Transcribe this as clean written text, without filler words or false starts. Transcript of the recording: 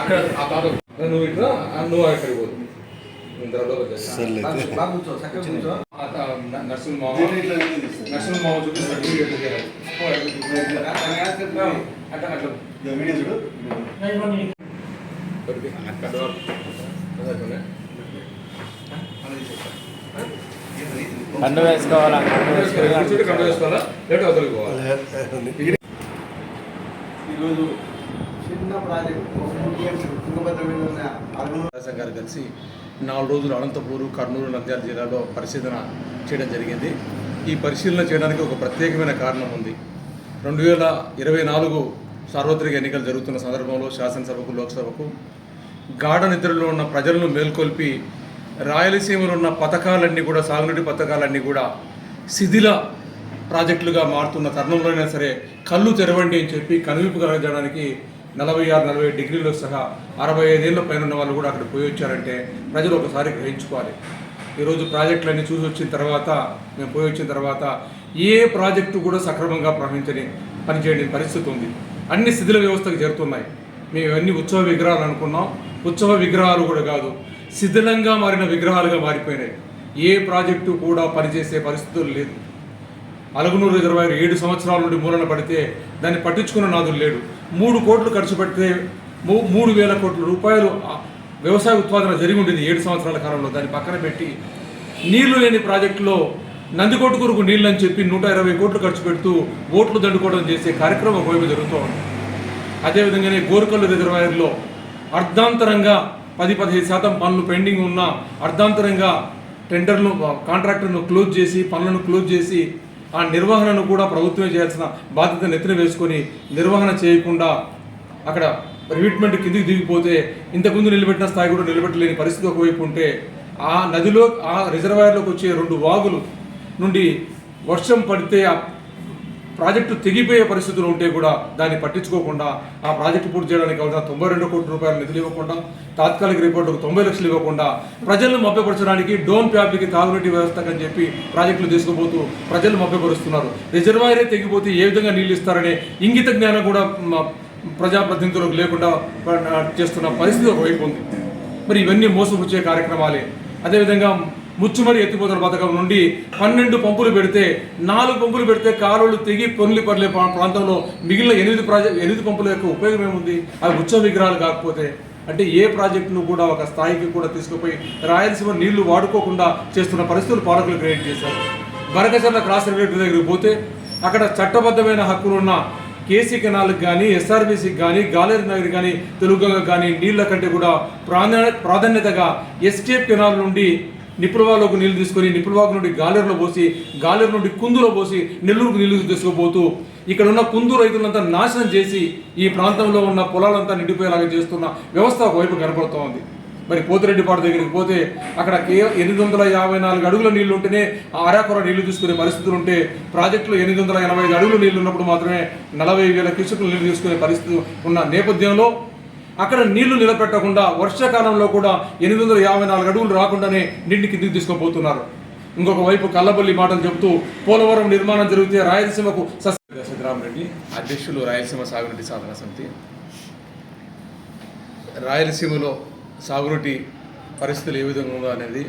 నువ్వు ఇట్లా నువ్వు అక్కడికి పోదు నర్సులు మామ చూపిస్తాడు కండు వేసుకోవాలా కండు వేసుకోవాలా లేకపోతే అవతలికి పోవాలి. ఈరోజు చిన్న ప్రాజెక్టు గారు కలిసి 4 రోజులు అనంతపూరు, కర్నూలు, నంద్యాల జిల్లాలో పరిశీలన చేయడం జరిగింది. ఈ పరిశీలన చేయడానికి ఒక ప్రత్యేకమైన కారణం ఉంది. 2024 సార్వత్రిక ఎన్నికలు జరుగుతున్న సందర్భంలో శాసనసభకు, లోక్సభకు గాఢ నిద్రలో ఉన్న ప్రజలను మేల్కొల్పి రాయలసీమలో ఉన్న పథకాలన్నీ కూడా, సాగునీటి పథకాలన్నీ కూడా శిథిల ప్రాజెక్టులుగా మారుతున్న తరుణంలోనైనా సరే కళ్ళు తెరవండి అని చెప్పి కనువిప్పు కలగజేయడానికి 46-47 డిగ్రీలు సహా 65 ఏళ్ళ పైన ఉన్న వాళ్ళు కూడా అక్కడ పోయి వచ్చారంటే ప్రజలు ఒకసారి గ్రహించుకోవాలి. ఈరోజు ప్రాజెక్టులన్నీ చూసి వచ్చిన తర్వాత, మేము పోయి వచ్చిన తర్వాత ఏ ప్రాజెక్టు కూడా సక్రమంగా పనిచేయని పరిస్థితి ఉంది. అన్ని శిథిల వ్యవస్థకు చేరుతున్నాయి. మేము ఇవన్నీ ఉత్సవ విగ్రహాలు అనుకున్నాం. ఉత్సవ విగ్రహాలు కూడా కాదు, శిథిలంగా మారిన విగ్రహాలుగా మారిపోయినాయి. ఏ ప్రాజెక్టు కూడా పనిచేసే పరిస్థితులు లేదు. అలగనూరు రిజర్వాయర్ 7 సంవత్సరాల నుండి మూలన పడితే దాన్ని పట్టించుకున్న నాదులు లేడు. 3 కోట్లు ఖర్చు పెడితే 3,000 కోట్ల రూపాయలు వ్యవసాయ ఉత్పాదన జరిగి ఉండేది 7 సంవత్సరాల కాలంలో. దాన్ని పక్కన పెట్టి నీళ్లు లేని ప్రాజెక్టులో నందికొట్కూరుకు నీళ్ళు అని చెప్పి 120 కోట్లు ఖర్చు పెడుతూ ఓట్లు దండుకోవడం చేసే కార్యక్రమం ఒకవైపు జరుగుతూ ఉంది. అదేవిధంగానే గోరుకల్లు రిజర్వాయర్లో అర్ధాంతరంగా 10-15% పనులు పెండింగ్ ఉన్న అర్ధాంతరంగా టెండర్లు, కాంట్రాక్టర్ను క్లోజ్ చేసి, పనులను క్లోజ్ చేసి ఆ నిర్వహణను కూడా ప్రభుత్వమే చేయాల్సిన బాధ్యత నెత్తిన వేసుకొని నిర్వహణ చేయకుండా అక్కడ రివిట్మెంట్ కిందికి దిగిపోతే ఇంతకుముందు నిలబెట్టిన స్థాయి కూడా నిలబెట్టలేని పరిస్థితి ఒకవైపు ఉంటే, ఆ నదిలో, ఆ రిజర్వాయర్లోకి వచ్చే 2 వాగులు నుండి వర్షం పడితే ఆ ప్రాజెక్టు తెగిపోయే పరిస్థితులు ఉంటే కూడా దాన్ని పట్టించుకోకుండా ఆ ప్రాజెక్టు పూర్తి చేయడానికి కావాల్సిన 92 కోట్ల రూపాయల నిధులు ఇవ్వకుండా, తాత్కాలిక రిపోర్టులకు 90 లక్షలు ఇవ్వకుండా, ప్రజలను మభ్యపరచడానికి డోన్ ఫ్యాబ్రిక్ తాగునీటి వ్యవస్థకు అని చెప్పి ప్రాజెక్టులు తీసుకుపోతూ ప్రజలు మభ్యపరుస్తున్నారు. రిజర్వాయరే తెగిపోతే ఏ విధంగా నీళ్ళు ఇస్తారనే ఇంగిత జ్ఞానం కూడా ప్రజాప్రతినిధులకు లేకుండా చేస్తున్న పరిస్థితి ఒకవైపు ఉంది. మరి ఇవన్నీ మోసపుచ్చే కార్యక్రమాలే. అదేవిధంగా ముచ్చుమరి ఎత్తిపోతల పథకం నుండి 12 పంపులు పెడితే 4 పంపులు పెడితే కాలువలు తెగి పొన్లి పడలే ప్రాంతంలో మిగిలిన 8 పంపుల యొక్క ఉపయోగం ఏముంది? అవి ఉత్సవ విగ్రహాలు కాకపోతే. అంటే ఏ ప్రాజెక్టును కూడా ఒక స్థాయికి కూడా తీసుకుపోయి రాయలసీమ నీళ్లు వాడుకోకుండా చేస్తున్న పరిస్థితులు పాలకులు క్రియేట్ చేశారు. బరకచర్ల క్రాస్ రెగ్యులేటరీ దగ్గరికి పోతే అక్కడ చట్టబద్ధమైన హక్కులున్న కేసీ కెనాల్కి కానీ, ఎస్ఆర్బీసీకి కానీ, గాలేరు నగర్ కానీ, తెలుగుగంగ కానీ నీళ్ల కంటే కూడా ప్రాధాన్యతగా ఎస్కేప్ కెనాల్ నుండి నిపులవాలోకి నీళ్లు తీసుకొని, నిపులవాకు నుండి గాలేరులో పోసి, గాలేరు నుండి కుందులో పోసి నెల్లూరుకు నీళ్లు తీసుకుపోతూ ఇక్కడ ఉన్న కుందు రైతులంతా నాశనం చేసి ఈ ప్రాంతంలో ఉన్న పొలాలంతా నిండిపోయేలాగా చేస్తున్న వ్యవస్థ ఒకవైపు కనపడుతూ ఉంది. మరి పోతిరెడ్డిపాడు దగ్గరికి పోతే అక్కడ 854 అడుగుల నీళ్లు ఉంటేనే ఆరాకొర నీళ్లు తీసుకునే పరిస్థితులు ఉంటే, ప్రాజెక్టులో 885 అడుగుల నీళ్లు ఉన్నప్పుడు మాత్రమే 40,000 క్యూసెక్కులు నీళ్లు తీసుకునే పరిస్థితి ఉన్న నేపథ్యంలో అక్కడ నీళ్లు నిలబెట్టకుండా వర్షాకాలంలో కూడా 854 అడుగులు రాకుండానే నీటిని కిందికి తీసుకుపోతున్నారు. ఇంకొక వైపు కల్లబల్లి మాటలు చెబుతూ పోలవరం నిర్మాణం జరిగితే రాయలసీమకు సిద్ధరామరెడ్డి, అధ్యక్షులు రాయలసీమ సాగునీటి సాధన సమితి. రాయలసీమలో సాగునీటి పరిస్థితులు ఏ విధంగా ఉందో అనేది